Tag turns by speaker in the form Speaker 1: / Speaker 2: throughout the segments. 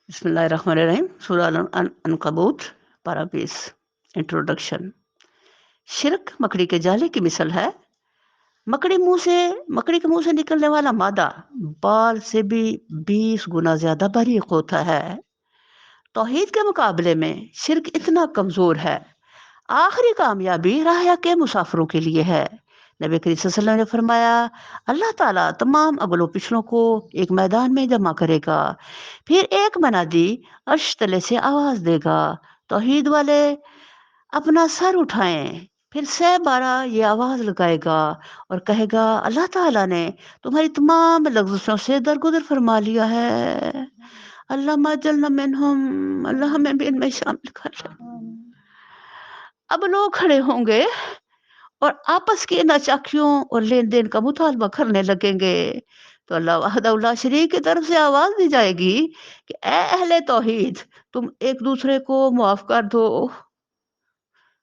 Speaker 1: बिस्मिल्लाहिर्रहमानिर्रहीम। सूरह अनकबूत पारा 20। इंट्रोडक्शन। शिर्क मकड़ी के जाले की मिसल है। मकड़ी के मुंह से निकलने वाला मादा बाल से भी 20 गुना ज्यादा बारीक होता है। तौहीद के मुकाबले में शिर्क इतना कमजोर है। आखिरी कामयाबी राह के मुसाफिरों के लिए है। नबी करीम सल्लल्लाहु अलैहि वसल्लम ने फरमाया, अल्लाह ताला तमाम अगलो पिछलों को एक मैदान में जमा करेगा। फिर एक मनादी अर्श तले से आवाज देगा, तौहीद वाले अपना सर उठाएं। फिर सह बारा ये आवाज लगाएगा और कहेगा, अल्लाह ताला ने तुम्हारी तमाम लफ्ज़ों से दरगुजर फरमा लिया है। अल्लाह मजलना मिनहुम, अल्लाह हमें भी इनमें शामिल कर ले। अब लोग खड़े होंगे और आपस की नाचाकियों और लेन-देन का मुतालबा करने लगेंगे। तो अल्लाह वहदहू ला शरीक की तरफ से आवाज़ दी जाएगी कि ए अहले तौहीद, तुम एक-दूसरे को माफ़ कर दो।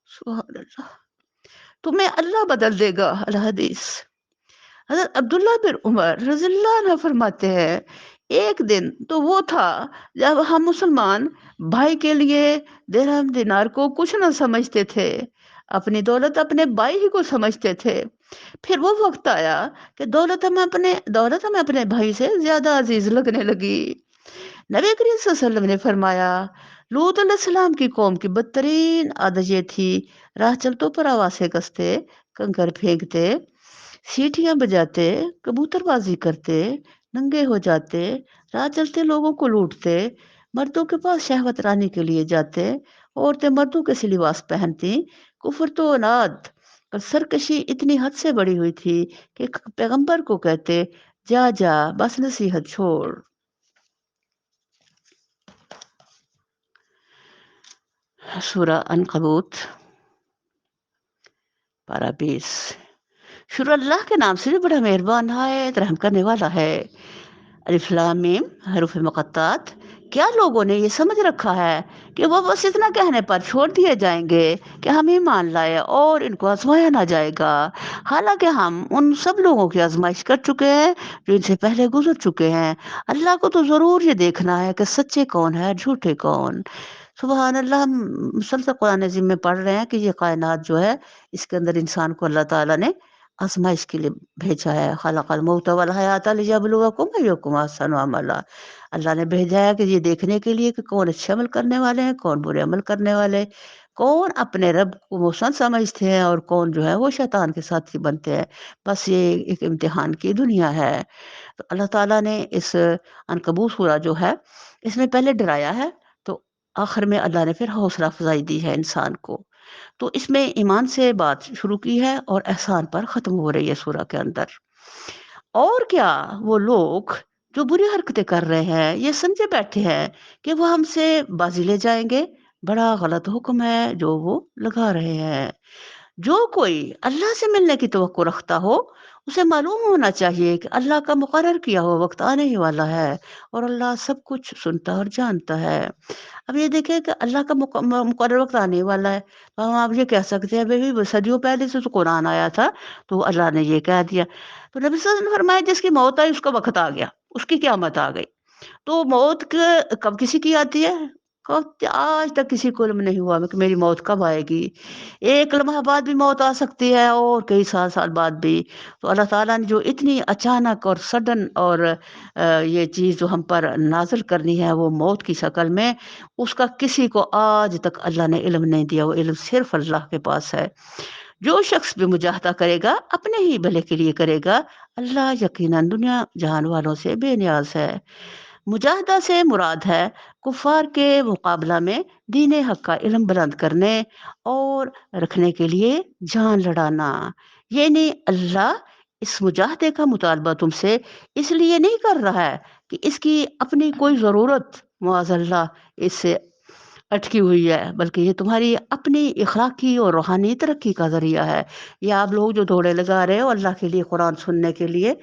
Speaker 1: सुभान अल्लाह। तुम्हें अल्लाह बदल देगा। अल हदीस। हज़रत अब्दुल्लाह बिन उमर रज़ियल्लाहु अन्हु फरमाते हैं, एक दिन तो वो था जब हम मुसलमान भाई के लिए दिरहम दिनार को कुछ ना समझते थे। अपनी दौलत अपने भाई ही को समझते थे। फिर वो वक़्त आया कि दौलत हमें अपने भाई से ज़्यादा अज़ीज़ लगने लगी। नबी करीम सल्लल्लाहु अलैहि वसल्लम ने फरमाया, लूत अलैहिस्सलाम की कौम की बदतरीन आदत ये थी, राह चलतों पर आवाज़ें कसते, कंकड़ फेंकते, सीटियाँ बजाते, कबूतरबाज़ी करते, नंगे हो जाते, राह चलते लोगों को लूटते, मर्दों के पास शहवत रानी के लिए जाते, औरतें मर्दों के से लिबास पहनती, कुफ्र तो औलाद और सरकशी इतनी हद से बढ़ी हुई थी कि पैगंबर को कहते, जा जा बस नसीहत छोड़। सूरह अनकबूत पारा 20। शुरू अल्लाह के नाम से जो बड़ा मेहरबान नहायत रहम करने वाला है। अलिफ लाम मीम हरूफ मुक़त्तात। क्या लोगों ने ये समझ रखा है कि वो बस इतना कहने पर छोड़ दिए जाएंगे कि हम ईमान लाए और इनको आजमाया ना जाएगा। हालांकि हम उन सब लोगों की आजमाइश कर चुके हैं जो इनसे पहले गुजर चुके हैं। अल्लाह को तो जरूर ये देखना है कि सच्चे कौन है झूठे कौन। सुबहान अल्लाह। हम मुसलसल कुरान अज़ीम में पढ़ रहे हैं कि ये कायनात जो है, इसके अंदर इंसान को अल्लाह ताला ने आज़माइश के लिए भेजा है। खलक़ल मौत वल हयात लियब्लुवकुम अय्युकुम अहसनु अमला। अल्लाह ने भेजा है कि ये देखने के लिए कि कौन अच्छे अमल करने वाले हैं, कौन बुरे अमल करने वाले, कौन अपने रब को मोहसन समझते हैं और कौन जो है वो शैतान के साथी बनते हैं। बस ये एक इम्तिहान की दुनिया है। तो अल्लाह ताला ने इस अनकबूत सूरा जो है, इसमें पहले डराया है, तो आखिर में अल्लाह ने फिर हौसला अफ़ज़ाई दी है इंसान को। तो इसमें ईमान से बात शुरू की है और एहसान पर ख़त्म हो रही है सूरह के अंदर। और क्या वो लोग जो बुरी हरकतें कर रहे हैं, ये समझे बैठे हैं कि वो हमसे बाज़ी ले जाएँगे? बड़ा गलत हुक्म है जो वो लगा रहे हैं। जो कोई अल्लाह से मिलने की तवक्को रखता हो, उसे मालूम होना चाहिए कि अल्लाह का मुकर्रर किया हुआ वक़्त आने ही वाला है और अल्लाह सब कुछ सुनता और जानता है। अब ये देखिए कि अल्लाह का मुकर्रर वक़्त आने ही वाला है, तो हम आप ये कह सकते हैं भई सदियों पहले से तो कुरान आया था, तो अल्लाह ने ये कह दिया। तो नबी सल्लल्लाहु अलैहि वसल्लम ने फरमाया, जिसकी मौत आई उसका वक़्त आ गया, उसकी क़यामत आ गई। तो मौत क कब किसी की आती है? कब आज तक किसी को इल्म नहीं हुआ कि मेरी मौत कब आएगी। एक लम्हा बाद भी मौत आ सकती है और कई साल-साल बाद भी। तो अल्लाह ताला ने जो इतनी अचानक और सडन और ये चीज़ जो हम पर नाज़िल करनी है वो मौत की शक्ल में, उसका किसी को आज तक अल्लाह ने इल्म नहीं दिया, वो इल्म सिर्फ़ अल्लाह के पास है। जो शख्स भी मुजाहदा करेगा, अपने ही भले के लिए करेगा। अल्लाह यकीनन दुनिया जहान वालों से बेनियाज़ है। मुजाहदा से मुराद है कुफ़ार के मुकाबला में दीन हक़ का इल्म बुलंद करने और रखने के लिए जान लड़ाना। यानी अल्लाह इस मुजाहदे का मुतालबा तुमसे इसलिए नहीं कर रहा है कि इसकी अपनी कोई ज़रूरत मुआज़ल्लाह इससे अटकी हुई है, बल्कि ये तुम्हारी अपनी इखलाकी और रूहानी तरक्की का ज़रिया है। ये आप लोग जो दौड़े लगा रहे हो अल्लाह के लिए, कुरान सुनने के लिए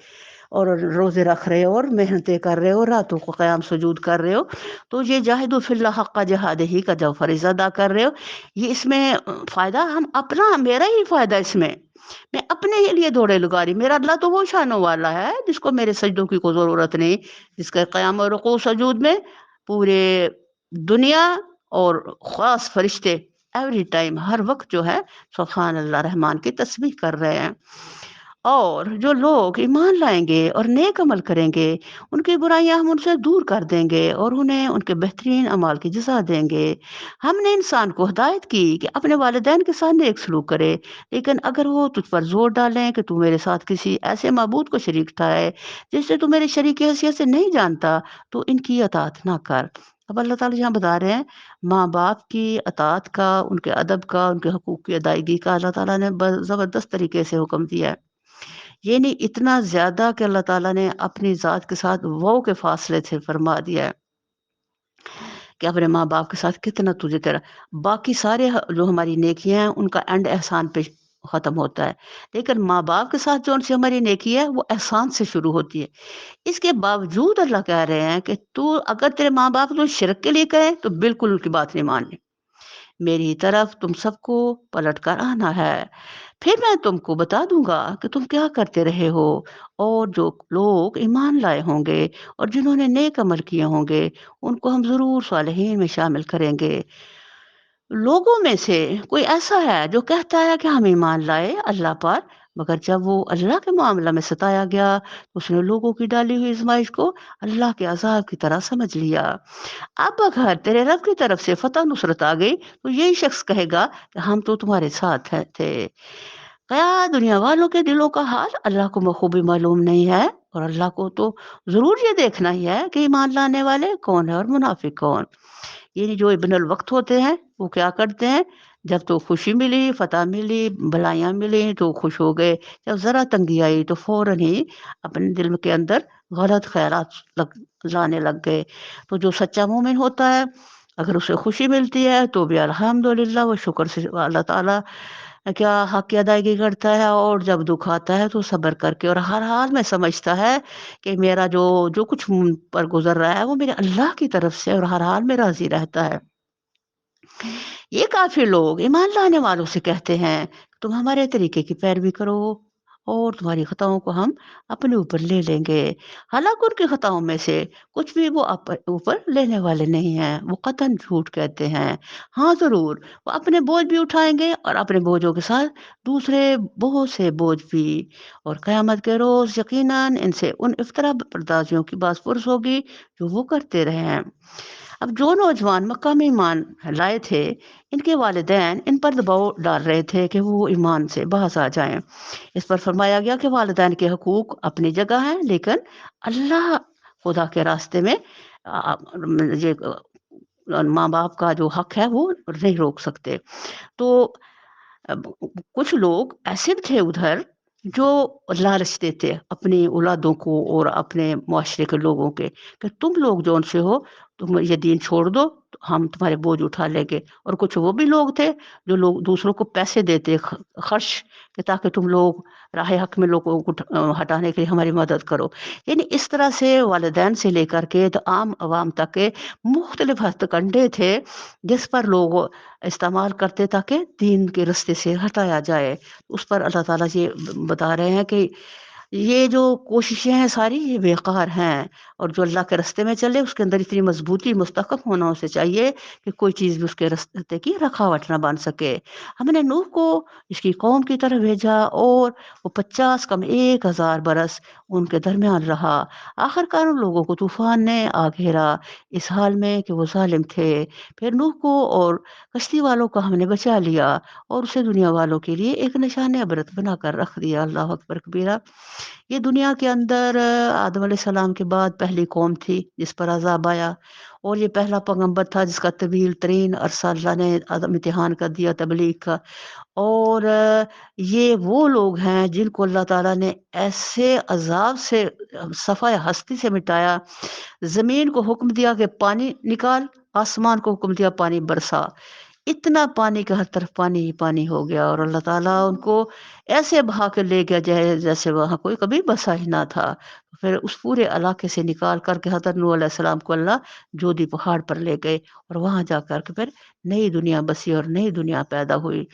Speaker 1: और रोज़े रख रहे हो और मेहनतें कर रहे हो, रातों को क़याम सुजूद कर रहे हो, तो ये जाहिदु फिल्लाह हक़्क़ जिहादिही का जो फ़रीज़ा अदा कर रहे हो, ये इसमें फ़ायदा हम अपना मेरा ही फ़ायदा इसमें। मैं अपने ही लिए दौड़े लगा रही, मेरा अल्लाह तो वो शानों वाला है जिसको मेरे सजदों की कोई ज़रूरत नहीं, जिसका क़याम और रुकू सजूद में पूरे दुनिया और ख़ास फ़रिश्ते एवरी टाइम हर वक़्त जो है सुभान अल्लाह रहमान की तस्बीह कर रहे हैं। और जो लोग ईमान लाएँगे और नेक अमल करेंगे, उनकी बुराइयाँ हम उनसे दूर कर देंगे और उन्हें उनके बेहतरीन अमाल की जज़ा देंगे। हमने इंसान को हिदायत की कि अपने वालिदैन के साथ नेक सलूक करे, लेकिन अगर वो तुझ पर ज़ोर डालें कि तू मेरे साथ किसी ऐसे माबूद को शरीक ठहराए, जिसे तू मेरे शरीक की हैसियत से नहीं जानता, तो इनकी अताअत ना कर। अब अल्लाह ताला यहाँ बता रहे हैं, माँ-बाप की अताअत का, उनके अदब का, उनके हकूक़ की अदायगी का अल्लाह ताला ने ज़बरदस्त तरीके से हुक्म दिया है। ये नहीं इतना ज़्यादा कि अल्लाह ताला ने अपनी ज़ात के साथ वो के फ़ासले से फरमा दिया है कि अपने माँ-बाप के साथ कितना तुझे तेरा बाकी सारे जो हमारी नेकियां हैं उनका एंड एहसान पे खत्म होता है, लेकिन माँ-बाप के साथ जो उनसे हमारी नेकी है वो एहसान से शुरू होती है। इसके बावजूद अल्लाह कह रहे हैं कि तू अगर तेरे माँ-बाप तो शिरक के लिए कहे तो बिल्कुल उनकी बात नहीं माननी। मेरी तरफ तुम सबको पलट कर आना है। फिर मैं तुमको बता दूँगा कि तुम क्या करते रहे हो। और जो लोग ईमान लाए होंगे और जिन्होंने नेक अमल किए होंगे, उनको हम ज़रूर सालिहीन में शामिल करेंगे। लोगों में से कोई ऐसा है जो कहता है कि हम ईमान लाए अल्लाह पर, मगर जब वो अल्लाह के मामला में सताया गया, तो उसने लोगों की डाली हुई आज़माइश को अल्लाह के अज़ाब की तरह समझ लिया। अब अगर तेरे रब की तरफ से फ़तह नुसरत आ गई, तो यही शख्स कहेगा कि हम तो तुम्हारे साथ हैं थे। क्या दुनिया वालों के दिलों का हाल अल्लाह को बखूबी मालूम नहीं है? और अल्लाह को तो ज़रूर ये देखना ही है कि ईमान लाने वाले कौन है और मुनाफ़िक कौन। ये जो इब्नुल वक़्त होते हैं, वो क्या करते हैं, जब तो खुशी मिली, फ़तह मिली, भलाइयाँ मिली तो खुश हो गए। जब ज़रा तंगी आई तो फ़ौरन ही अपने दिल के अंदर गलत ख़यालात लग लाने लग गए। तो जो सच्चा मोमिन होता है, अगर उसे खुशी मिलती है तो भी अल्हम्दुलिल्लाह वो शुक्र से अल्लाह ताला क्या हक़ की अदायगी करता है, और जब दुःख आता है तो सब्र करके और हर हाल में समझता है कि मेरा जो जो कुछ मुझ पर गुज़र रहा है वो मेरे अल्लाह की तरफ से, और हर हाल में राज़ी रहता है। ये काफ़ी लोग ईमान लाने वालों से कहते हैं, तुम हमारे तरीके की पैरवी करो और तुम्हारी खताओं को हम अपने ऊपर ले लेंगे। हालाँकि उनकी खताओं में से कुछ भी वो ऊपर लेने वाले नहीं हैं, वो कतई झूठ कहते हैं। हाँ, ज़रूर, वो अपने बोझ भी उठाएँगे और अपने बोझों के साथ दूसरे बहुत से बोझ भी। और क़यामत के रोज़ यकीनन इनसे उन इफ्तरा बर्दाशियों की बात पुरस होगी, जो वो करते रहे हैं। अब जो नौजवान मक्का में ईमान लाए थे, इनके वालिदैन इन पर दबाव डाल रहे थे कि वो ईमान से बाहर आ जाएँ। इस पर फरमाया गया कि वालिदैन के हकूक अपनी जगह हैं, लेकिन अल्लाह खुदा के रास्ते में ये माँ-बाप का जो हक है वो नहीं रोक सकते। तो अब कुछ लोग ऐसे भी थे उधर जो लालच देते अपनी औलादों को और अपने मुआशरे के लोगों के कि तुम लोग जौन से हो, तुम ये दीन छोड़ दो, तो हम तुम्हारे बोझ उठा लेंगे। और कुछ वो भी लोग थे जो लोग दूसरों को पैसे देते खर्च कि ताकि तुम लोग राह हक में लोगों को हटाने के लिए हमारी मदद करो। यानी इस तरह से वालिदैन से लेकर के तो आम आवाम तक के मुख्तलिफ हथकंडे थे, जिस पर लोग इस्तेमाल करते ताकि दीन के रास्ते से हटाया जाए। उस पर अल्लाह ताला ये बता रहे हैं कि ये जो कोशिशें हैं सारी ये बेकार हैं, और जो अल्लाह के रास्ते में चले उसके अंदर इतनी मजबूती मुस्तहकम होना उसे चाहिए कि कोई चीज़ भी उसके रास्ते की रुकावट ना बन सके। हमने नूह को इसकी कौम की तरफ भेजा और वो 50 कम 1000 बरस उनके दरमियान रहा। आखिरकार उन लोगों को तूफान ने आ घेरा, इस हाल में कि वो जालिम थे। फिर नूह को और कश्ती वालों को हमने बचा लिया और उसे दुनिया वालों के लिए एक निशान इबरत बनाकर रख दिया। अल्लाह अकबर कबीरा। ये दुनिया के अंदर आदम अलैहिस्सलाम के बाद पहली कौम थी जिस पर अज़ाब आया, और ये पहला पैगंबर था जिसका तवील तरीन अरसा अल्लाह ने इम्तिहान कर दिया तबलीग का। और ये वो लोग हैं जिनको अल्लाह ताला ने ऐसे अज़ाब से सफ़ाए हस्ती से मिटाया। ज़मीन को हुक्म दिया कि पानी निकाल, आसमान को हुक्म दिया पानी बरसा। इतना पानी कि हर तरफ पानी ही पानी हो गया, और अल्लाह ताला उनको ऐसे बहा के ले गया जैसे वहाँ कोई कभी बसा ही ना था। फिर उस पूरे इलाके से निकाल कर के हज़रत नूह अलैहिस्सलाम को अल्लाह जोधी पहाड़ पर ले गए, और वहाँ जाकर के फिर नई दुनिया बसी और नई दुनिया पैदा हुई।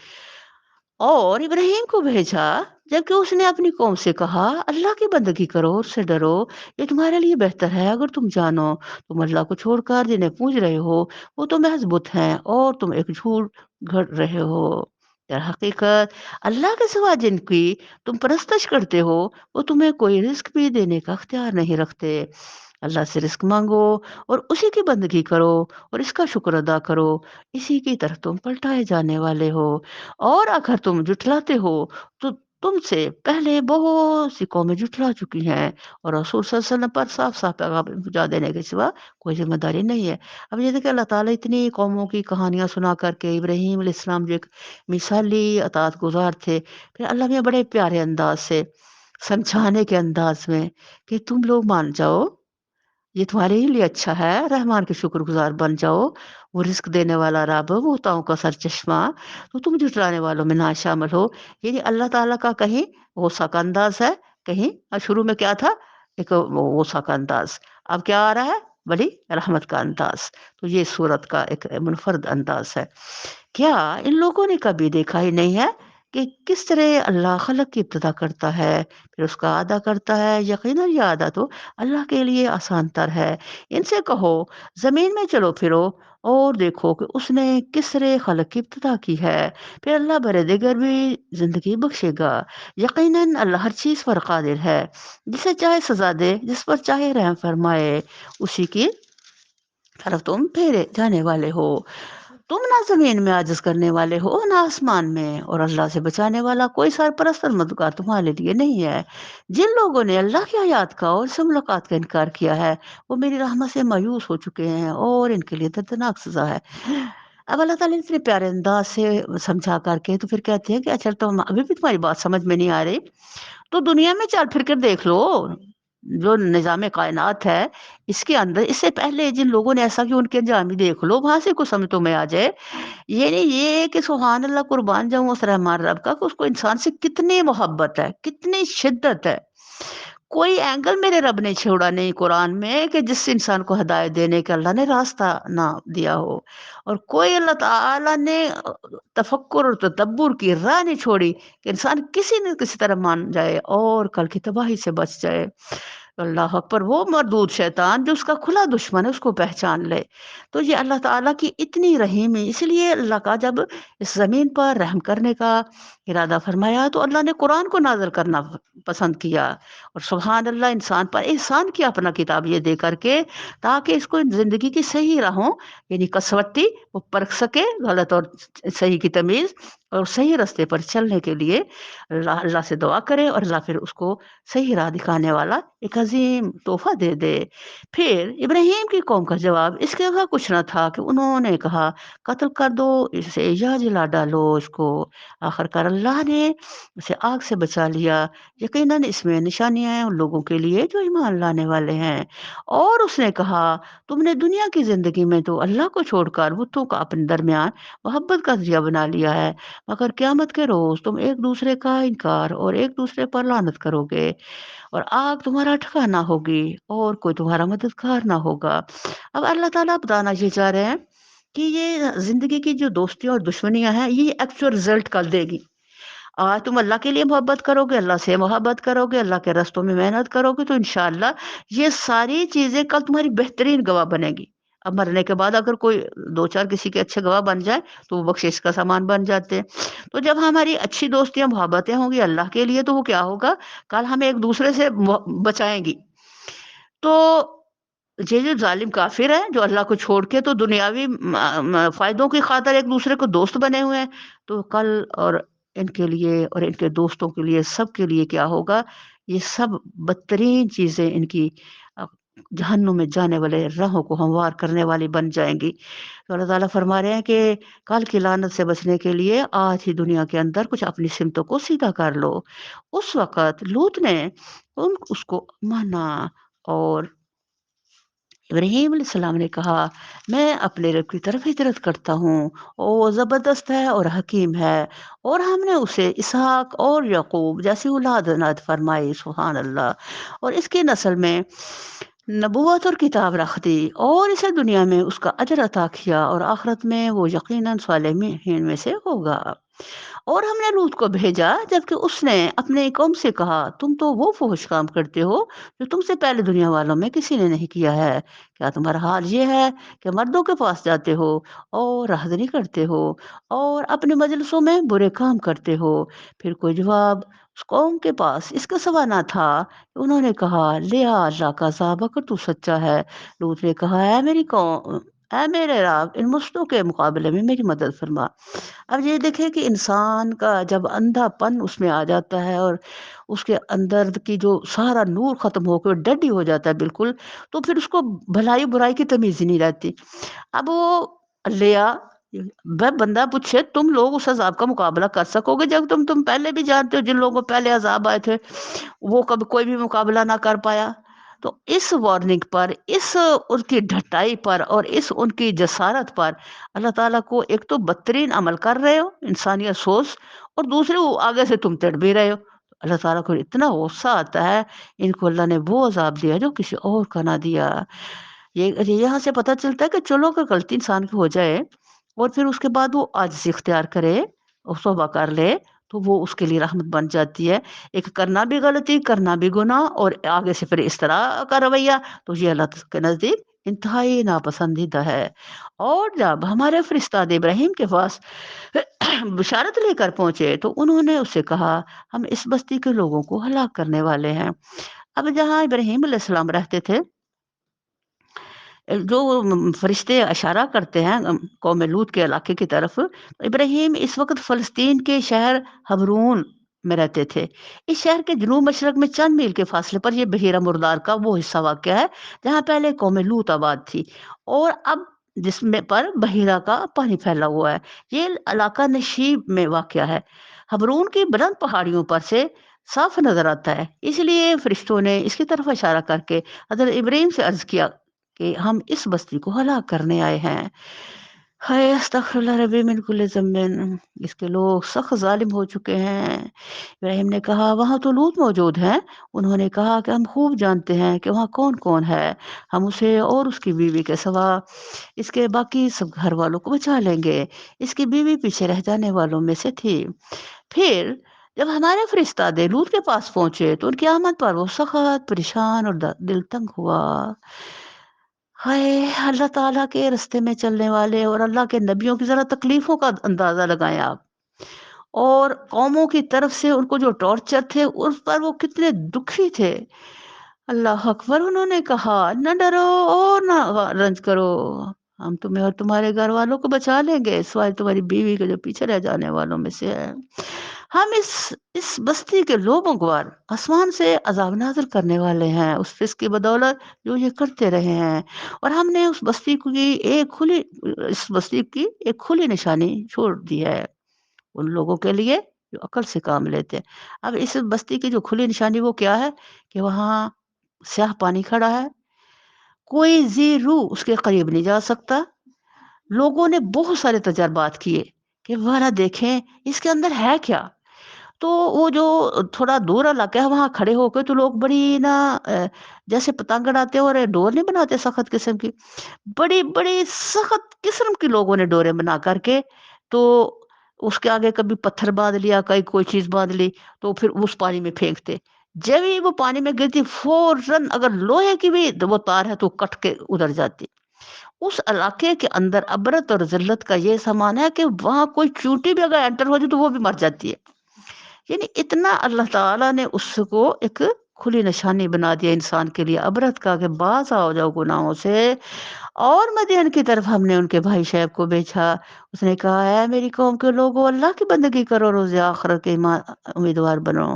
Speaker 1: और इब्राहीम को भेजा जबकि उसने अपनी कौम से कहा, अल्लाह की बंदगी करो और उससे डरो, ये तुम्हारे लिए बेहतर है अगर तुम जानो। तुम अल्लाह को छोड़कर जिन्हें पूज रहे हो, वो तो महज़ बुत हैं और तुम एक झूठ गढ़ रहे हो। दर हकीकत अल्लाह के सिवा जिनकी तुम परस्तश करते हो, वो तुम्हें कोई रिज़्क भी देने का इख्तियार नहीं रखते। अल्लाह से रिज़्क माँगो और उसी की बंदगी करो और इसका शुक्र अदा करो। इसी की तरफ तुम पलटाए जाने वाले हो। और अगर तुम जुठलाते हो, तो तुमसे पहले बहुत सी कौमें जुठला चुकी हैं और रसूल सल्लल्लाहु अलैहि वसल्लम पर साफ-साफ पैगाम पहुँचा देने के सिवा कोई ज़िम्मेदारी नहीं है। अब ये देखिए अल्लाह ताला इतनी कौमों की कहानियाँ सुना कर के इब्राहीम अलैहिस्सलाम जो एक मिसाली अताअतगुज़ार थे, फिर अल्लाह ने बड़े प्यारे अंदाज़ से समझाने के अंदाज़ में कि तुम लोग मान जाओ, ये तुम्हारे ही लिए अच्छा है, रहमान के शुक्रगुज़ार बन जाओ, वो रिज़्क देने वाला रब, वो ताओं का सरचश्मा, तो तुम जुटलाने वालों में ना शामिल हो। यानी अल्लाह ताला का कहीं वसा का अंदाज़ है, कहीं शुरू में क्या था? एक वो वसा का अंदाज़, अब क्या आ रहा है? बड़ी रहमत का अंदाज़। तो ये सूरत का एक मुनफ़र्द अंदाज़ है। क्या इन लोगों ने कभी देखा ही नहीं है कि किस तरह अल्लाह खलक की इब्तिदा करता है, फिर उसका अदा करता है? यकीनन ये अदा तो अल्लाह के लिए आसान तर है। इनसे कहो, ज़मीन में चलो फिरो और देखो कि उसने किस तरह खलक की इब्तिदा की है। फिर अल्लाह बरे-दिगर भी ज़िंदगी बख्शेगा। यकीनन अल्लाह हर चीज़ पर क़ादिर है। जिसे चाहे सज़ा दे, जिस पर चाहे रहम फरमाए, उसी की तरफ तुम फेरे जाने वाले हो। तुम ना ज़मीन में आजिज़ करने वाले हो, ना आसमान में, और अल्लाह से बचाने वाला कोई सरपरस्त और मददगार तुम्हारे लिए नहीं है। जिन लोगों ने अल्लाह की आयत का और इससे मुलाकात का इनकार किया है, वो मेरी रहमत से मायूस हो चुके हैं और इनके लिए दर्दनाक सज़ा है। अब अल्लाह ताला ने इतने प्यारे अंदाज़ से समझा कर के तो फिर कहते हैं कि अच्छा तो हम अभी भी तुम्हारी बात समझ में नहीं आ रही? तो दुनिया में चल फिर कर देख लो, जो निज़ाम कायनात है, इसके अंदर इससे पहले जिन लोगों ने ऐसा किया उनके अंजाम ही देख लो, वहाँ से कुछ समझ तुम्हें आ जाए। ये नहीं ये कि सुभान अल्लाह कुर्बान जाऊँ उस रहमान रब का कि उसको इंसान से कितनी मोहब्बत है, कितनी शिद्दत है। कोई एंगल मेरे रब ने छोड़ा नहीं कुरान में कि जिस इंसान को हिदायत देने का अल्लाह ने रास्ता ना दिया हो। और कोई अल्लाह ताला ने तफक्कुर और तदब्बुर की राह नहीं छोड़ी कि इंसान किसी न किसी तरह मान जाए और कल की तबाही से बच जाए। अल्लाह अकबर! वो मरदूद शैतान जो उसका खुला दुश्मन है उसको पहचान ले। तो ये अल्लाह ताला की इतनी रहीमी, इसलिए अल्लाह का जब इस ज़मीन पर रहम करने का इरादा फरमाया तो अल्लाह ने कुरान को नाज़िल करना पसंद किया। और सुभान अल्लाह इंसान पर एहसान किया अपना किताब ये दे करके, ताकि इसको ज़िंदगी की सही राहों यानी कसवट्टी वो परख सके, गलत और सही की तमीज़, और सही रास्ते पर चलने के लिए अल्लाह अल्लाह से दुआ करे और अल्लाह फिर उसको सही राह दिखाने वाला एक अज़ीम तोहफ़ा दे दे। फिर इब्राहीम की कौम का जवाब इसके अलावा कुछ ना था कि उन्होंने कहा, कत्ल कर दो इसे या जला डालो इसको। आखिरकार अल्लाह ने उसे आग से बचा लिया। यकीनन इसमें निशानियाँ हैं उन लोगों के लिए जो ईमान लाने वाले हैं। और उसने कहा, तुमने दुनिया की ज़िंदगी में तो अल्लाह को छोड़कर बुतों का अपने दरमियान मोहब्बत का ज़रिया बना लिया है, मगर क़यामत के रोज़ तुम एक-दूसरे का इनकार और एक-दूसरे पर लानत करोगे और आग तुम्हारा ठिकाना होगी और कोई तुम्हारा मददगार ना होगा। अब अल्लाह ताला बताना ये चाह रहे हैं कि ये ज़िंदगी की जो दोस्तियाँ और दुश्मनियाँ हैं, ये एक्चुअल रिज़ल्ट कल देगी। आज तुम अल्लाह के लिए मोहब्बत करोगे, अल्लाह से मोहब्बत करोगे, अल्लाह के रास्तों में मेहनत करोगे तो इंशाअल्लाह ये सारी चीज़ें कल तुम्हारी बेहतरीन गवाह बनेंगी। अब मरने के बाद अगर कोई 2-4 किसी के अच्छे गवाह बन जाए, तो वो बख्शिश का सामान बन जाते हैं। तो जब हमारी अच्छी दोस्तियाँ, मोहब्बतें होंगी अल्लाह के लिए, तो वो क्या होगा, कल हमें एक-दूसरे से बचाएँगी। तो ये जो ज़ालिम काफ़िर हैं, जो अल्लाह को छोड़ के तो दुनियावी फ़ायदों की ख़ातिर एक-दूसरे को दोस्त बने हुए हैं, तो कल और इनके लिए और इनके दोस्तों के लिए, सबके लिए क्या होगा, ये सब बदतरीन चीज़ें इनकी अ, जहन्नुम में जाने वाले राहों को हमवार करने वाली बन जाएँगी। तो अल्लाह ताला फ़रमा रहे हैं कि कल की लानत से बचने के लिए आज ही दुनिया के अंदर कुछ अपनी सिमतों को सीधा कर लो। उस वक़्त लूत ने उसको माना और इब्राहीम अलैहिस्सलाम ने कहा, मैं अपने रब की तरफ हिजरत करता हूँ और वो ज़बरदस्त है और हकीम है। और हमने उसे इसहाक और याकूब जैसी औलाद अनात फरमाई, सुभान अल्लाह। और इसकी नस्ल में नबूवत और किताब रख दी और इसे दुनिया में उसका अजर अता किया और आखिरत में वो यकीनन सालिहीन में से होगा। और हमने लूत को भेजा जबकि उसने अपने कौम से कहा, तुम तो वो फुहश काम करते हो जो तुमसे पहले दुनिया वालों में किसी ने नहीं किया है। क्या तुम्हारा हाल ये है कि मर्दों के पास जाते हो और राहदरी करते हो और अपने मजलिसों में बुरे काम करते हो? फिर कोई जवाब उस कौम के पास इसके सिवा ना था। उन्होंने कहा, ले आ अल्लाह का अज़ाब अगर तू सच्चा है। लूत ने कहा, ऐ मेरी कौम, ऐ मेरे रब, इन मुश्तों के मुकाबले में मेरी मदद फरमा। अब ये देखिए कि इंसान का जब अंधापन उसमें आ जाता है और उसके अंदर की जो सारा नूर खत्म होकर डडी हो जाता है बिल्कुल, तो फिर उसको भलाई बुराई की तमीज ही नहीं रहती। अब वो लिया, वह बंदा पूछे, तुम लोग उस अजाब का मुकाबला कर सकोगे जब तुम पहले भी जानते हो जिन लोगों को पहले अजाब आए थे वो कभी कोई भी मुकाबला ना कर पाया। तो इस वार्निंग पर, इस उनकी ढटाई पर और इस उनकी जसारत पर अल्लाह ताला को एक तो बदतरीन अमल कर रहे हो, इंसानियत सोच, और दूसरे वो आगे से तुम तिड़ भी रहे हो। तो अल्लाह ताला को इतना गुस्सा आता है, इनको अल्लाह ने वो अज़ाब दिया जो किसी और को ना दिया। ये यहाँ से पता चलता है कि चलो अगर गलती इंसान की हो जाए और फिर उसके बाद वो आजिज़ी इख्तियार करे और तौबा कर ले, तो वो उसके लिए रहमत बन जाती है। एक करना भी गलती, करना भी गुनाह और आगे से फिर इस तरह का रवैया, तो ये अल्लाह के नज़दीक इंतहाई नापसंदीदा है। और जब हमारे फ़रिश्ता इब्राहीम के पास बशारत लेकर पहुँचे, तो उन्होंने उससे कहा, हम इस बस्ती के लोगों को हलाक करने वाले हैं। अब जहाँ इब्राहीम अलैहिस्सलाम रहते थे, जो फरिश्ते इशारा करते हैं कौम लूत के इलाके की तरफ, इब्राहीम इस वक़्त फ़लस्तीन के शहर हबरून में रहते थे। इस शहर के जनूब-मशरक में चंद मील के फ़ासले पर ये बहीरा मुर्दार का वो हिस्सा वाक़या है, जहाँ पहले कौम लूत आबाद थी और अब जिसमें पर बहीरा का पानी फैला हुआ है। ये इलाका नशीब में वाक़या है। हबरून की बुलंद पहाड़ियों पर से साफ़ नज़र आता है। इसलिए फरिश्तों ने इसकी तरफ इशारा करके हज़रत इब्राहीम से अर्ज़ किया कि हम इस बस्ती को हलाक करने आए हैं। हाय अस्तगफिरुल्लाह रब्बी मिन कुल्ली ज़म्बिन, इसके लोग सख्त ज़ालिम हो चुके हैं। इब्राहीम ने कहा, वहाँ तो लूत मौजूद हैं। उन्होंने कहा कि हम खूब जानते हैं कि वहाँ कौन-कौन है। हम उसे और उसकी बीवी के सिवा इसके बाकी सब घर वालों को बचा लेंगे। इसकी बीवी पीछे रह जाने वालों में से थी। फिर जब हमारे फरिश्तादे लूत के पास पहुँचे तो उनकी आमद पर वो सख़्त परेशान और दिल तंग हुआ। हाय! अल्लाह ताला के रास्ते में चलने वाले और अल्लाह के नबियों की ज़रा तकलीफ़ों का अंदाज़ा लगाएँ आप। और कौमों की तरफ से उनको जो टॉर्चर थे, उस पर वो कितने दुखी थे। अल्लाह अकबर! उन्होंने कहा, "न डरो और ना रंज करो। हम तुम्हें और तुम्हारे घर वालों को बचा लेंगे, सिवाय तुम्हारी बीवी के जो पीछे रह जाने वालों में से है। हम इस बस्ती के लोगों पर आसमान से अज़ाब नाज़िल करने वाले हैं, उस फिस्क की बदौलत जो ये करते रहे हैं। और हमने इस बस्ती की एक खुली निशानी छोड़ दी है, उन लोगों के लिए जो अक्ल से काम लेते हैं। अब इस बस्ती की जो खुली निशानी वो क्या है कि वहाँ स्याह पानी खड़ा है, कोई ज़ी रूह उसके करीब नहीं जा सकता। लोगों ने बहुत सारे तजर्बात किए कि ज़रा देखें इसके अंदर है क्या? तो वो जो थोड़ा दूर इलाका है वहाँ खड़े होके तो लोग बड़ी ना जैसे पतंग उड़ाते हैं और डोर नहीं बनाते सख्त किस्म की, बड़ी-बड़ी सख्त किस्म की लोगों ने डोरें बना कर के, तो उसके आगे कभी पत्थर बाँध लिया, कहीं कोई चीज़ बाँध ली, तो फिर उस पानी में फेंकते। जब ही वो पानी में गिरती फ़ौरन अगर लोहे की भी वो तार है तो कट के उधर जाती। उस इलाके के अंदर अबरत और ज़िल्लत का ये सामान है कि वहाँ कोई चींटी भी अगर एंटर हो जाए तो वो भी मर जाती है। यानी इतना अल्लाह ताला ने उसको एक खुली निशानी बना दिया इंसान के लिए अबरत का कि बाज़ आओ जाओ गुनाहों से। और मदीन की तरफ हमने उनके भाई शैब को भेजा। उसने कहा, "ऐ मेरी कौम के लोगो, अल्लाह की बंदगी करो, रोज़े आखिरत के उम्मीदवार बनो,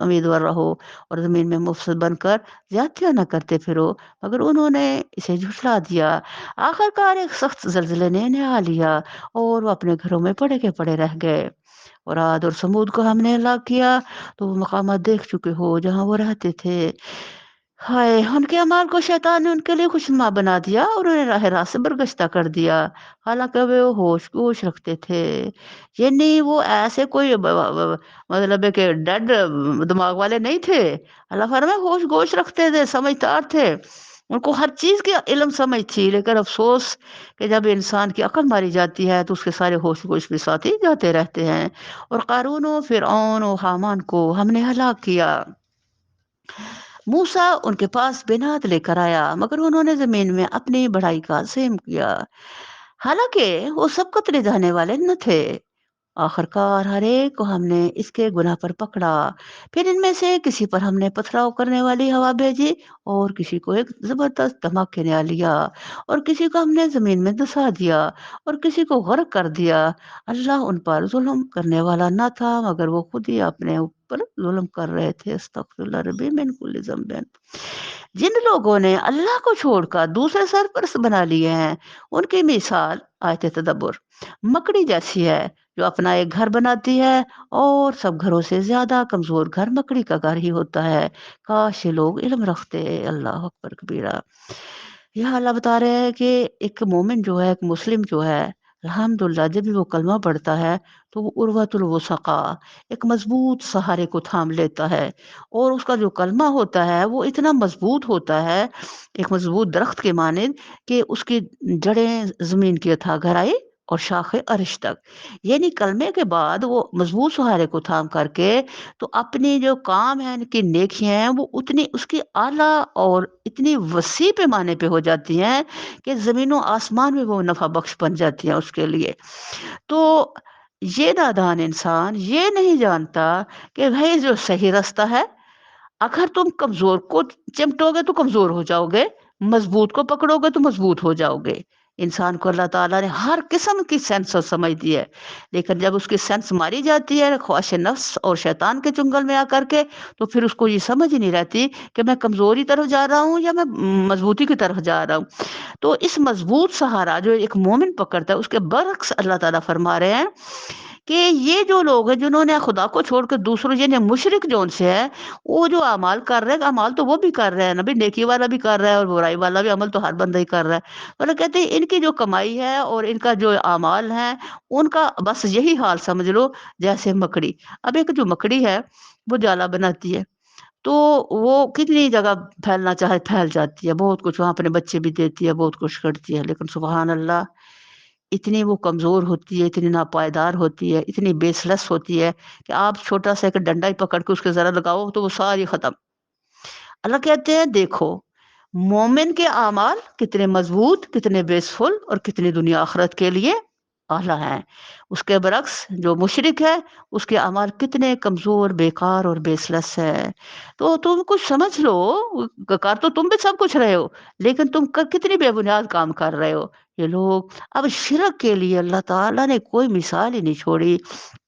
Speaker 1: उम्मीदवार रहो और ज़मीन में मुफ़्सिद बनकर ज़्यादतियाँ ना करते फिरो।" मगर उन्होंने इसे झुठला दिया। आखिरकार एक सख्त ज़लज़ले ने इन्हें आ लिया और वो अपने घरों में पड़े के पड़े रह गए। और आद और समूद को हमने हलाक किया, तो वो मकामात देख चुके हो जहाँ वो रहते थे। हाय! उनके अमाल को शैतान ने उनके लिए खुशनुमा बना दिया और उन्हें राह रास्त से बरगश्ता कर दिया। हालाँकि वे वो होश-गूश रखते थे। ये नहीं वो ऐसे कोई ब मतलब है कि डेड दिमाग वाले नहीं थे। अल्लाह फरमाए होश-गूश रखते थे, समझदार थे। उनको हर चीज़ की इल्म समझ थी, लेकिन अफ़सोस कि जब इंसान की अक्ल मारी जाती है तो उसके सारे होश-वोश भी साथ ही जाते रहते हैं। और क़ारून और फ़िरऔन और हामान को हमने हलाक किया। मूसा उनके पास बेनात लेकर आया, मगर उन्होंने ज़मीन में अपनी बड़ाई का ज़ेम किया। हालाँकि वो सबको तले जाने वाले न थे। आखिरकार हर एक को हमने इसके गुनाह पर पकड़ा। फिर इनमें से किसी पर हमने पथराव करने वाली हवा भेजी, और किसी को एक जबरदस्त धमाके ने आ लिया, और किसी को हमने जमीन में धंसा दिया, और किसी को गर्क कर दिया। अल्लाह उन पर जुल्म करने वाला न था, मगर वो खुद ही अपने ऊपर जुल्म कर रहे थे। अस्तगफिरुल्लाह रब्बी मिन कुल्ली ज़ंबिन। जिन लोगों ने अल्लाह को छोड़कर दूसरे सरपरस्त बना लिए हैं, उनकी मिसाल आयत तदब्बुर मकड़ी जैसी है, जो अपना एक घर बनाती है, और सब घरों से ज्यादा कमजोर घर मकड़ी का घर ही होता है। काश ये लोग इल्म रखते। अल्लाह अकबर कबीरा। यहाँ अल्लाह बता रहे हैं कि एक मोमिन जो है, एक मुस्लिम जो है, अल्हम्दुलिल्लाह जब भी वो कलमा पढ़ता है तो वो उर्वतुल वुसका, एक मजबूत सहारे को थाम लेता है। और उसका जो कलमा होता है वो इतना मजबूत होता है, एक मजबूत दरख्त के मानिंद, कि उसकी जड़ें जमीन की अथाह गहराई और शाखे अर्श तक। यानी कलमे के बाद वो मजबूत सहारे को थाम करके तो अपनी जो काम है, इनकी नेकियां हैं, वो उतनी उसकी आला और इतनी वसी पैमाने पे हो जाती हैं कि जमीनों आसमान में वो नफा बख्श बन जाती हैं उसके लिए। तो ये नादान इंसान ये नहीं जानता कि भाई जो सही रास्ता है, अगर तुम कमज़ोर को चिमटोगे तो कमज़ोर हो जाओगे, मज़बूत को पकड़ोगे तो मज़बूत हो जाओगे। इंसान को अल्लाह ताला ने हर किस्म की सेंस और समझ दी है, लेकिन जब उसकी सेंस मारी जाती है ख्वाहिश नफ्स और शैतान के चुंगल में आकर के, तो फिर उसको ये समझ ही नहीं रहती कि मैं कमज़ोरी तरफ जा रहा हूँ या मैं मज़बूती की तरफ जा रहा हूँ। तो इस मज़बूत सहारा जो एक मोमिन पकड़ता है, उसके बरअक्स अल्लाह ताला फरमा रहे हैं कि ये जो लोग हैं जिन्होंने खुदा को छोड़कर दूसरों, यानी मुशरिक जो उनसे है, वो जो अमाल कर रहे हैं, अमाल तो वो भी कर रहे हैं ना, भी नेकी वाला भी कर रहा है और बुराई वाला भी, अमल तो हर बंदा ही कर रहा है। तो लोग कहते हैं इनकी जो कमाई है और इनका जो अमाल है, उनका बस यही हाल समझ लो जैसे मकड़ी। अब एक जो मकड़ी है, वो जाला बनाती है, तो वो कितनी जगह फैलना चाहे फैल जाती है, बहुत कुछ वहाँ अपने बच्चे भी देती है, बहुत कुछ करती है, लेकिन सुबहान अल्लाह, इतनी वो कमज़ोर होती है, इतनी नापायदार होती है, इतनी बेसलस होती है कि आप छोटा-सा एक डंडा ही पकड़ के उसके ज़रा लगाओ तो वो सारी ख़त्म। अल्लाह कहते हैं देखो, मोमिन के आमाल कितने मज़बूत, कितने बेसफुल और कितनी दुनिया आखिरत के लिए आला हैं। उसके बरक्स जो मुशरिक है, उसके अमाल कितने कमज़ोर, बेकार और बेसलस हैं। तो तुम कुछ समझ लो, कर तो तुम भी सब कुछ रहे हो, लेकिन तुम कितनी बेबुनियाद काम कर रहे हो। ये लोग अब शिरक के लिए अल्लाह ताला ने कोई मिसाल ही नहीं छोड़ी।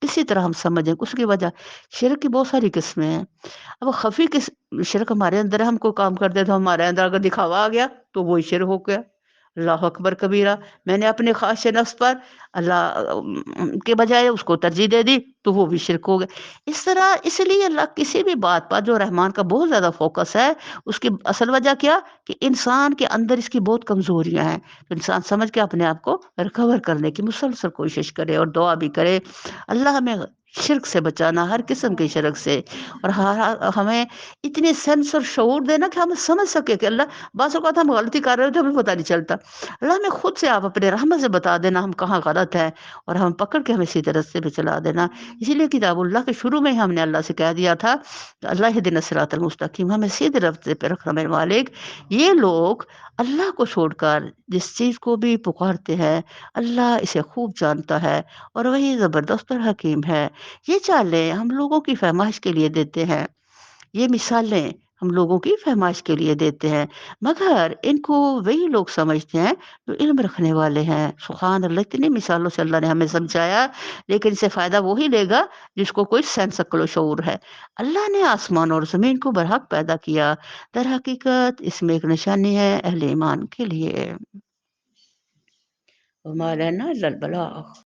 Speaker 1: किसी तरह हम समझें उसकी वजह, शिरक की बहुत सारी किस्में हैं। अब खफ़ी किस शिरक हमारे अंदर है, हम कोई काम करते हैं तो हमारे अंदर अगर दिखावा आ गया तो वो ही शिरक हो गया। अल्लाहु अकबर कबीरा। मैंने अपने ख़्वाहिश नफ़्स पर के बजाय उसको तरजीह दे दी, तो वो भी शिरक हो गया। इस तरह इसलिए अल्लाह किसी भी बात पर जो रहमान का बहुत ज़्यादा फ़ोकस है, उसकी असल वजह क्या? कि इंसान के अंदर इसकी बहुत कमज़ोरियाँ हैं। तो इंसान समझ के अपने आप को रिकवर करने की मुसलसल कोशिश करे और दुआ भी करे। अल्लाह हमें शिर्क से बचाना, हर किस्म के शिर्क से, और हमें इतनी सेंस और शऊर देना कि हम समझ सके कि अल्लाह, बाज़ औक़ात हम गलती कर रहे होते हैं, हमें पता नहीं चलता। अल्लाह हमें खुद से आप अपने रहमत से बता देना हम कहाँ गलत है, और हम पकड़ के हमें सीधे रास्ते पे चला देना। इसीलिए किताबुल्लाह के शुरू में ही हमने अल्लाह से कह दिया था, अल्लाह इहदिना सिरातल मुस्तकीम, हमें सीधे रास्ते पे रखना मेरे मालिक। ये लोग अल्लाह को छोड़कर जिस चीज़ को भी पुकारते हैं, अल्लाह इसे खूब जानता है, और वही ज़बरदस्त और हकीम है। ये चालें हम लोगों की फ़रमाइश के लिए देते हैं, ये मिसालें हम लोगों की फ़रमाइश के लिए देते हैं, मगर इनको वही लोग समझते हैं जो इल्म रखने वाले हैं। सुभान अल्लाह! इतनी मिसालों से अल्लाह ने हमें समझाया, लेकिन इससे फ़ायदा वो ही लेगा जिसको कोई सेंस अक्ल व शऊर है। अल्लाह ने आसमान और ज़मीन को बरहक पैदा किया, दर हकीकत इसमें एक निशानी है अहले ईमान के लिए। वमा अलैना इल्लल बलाग।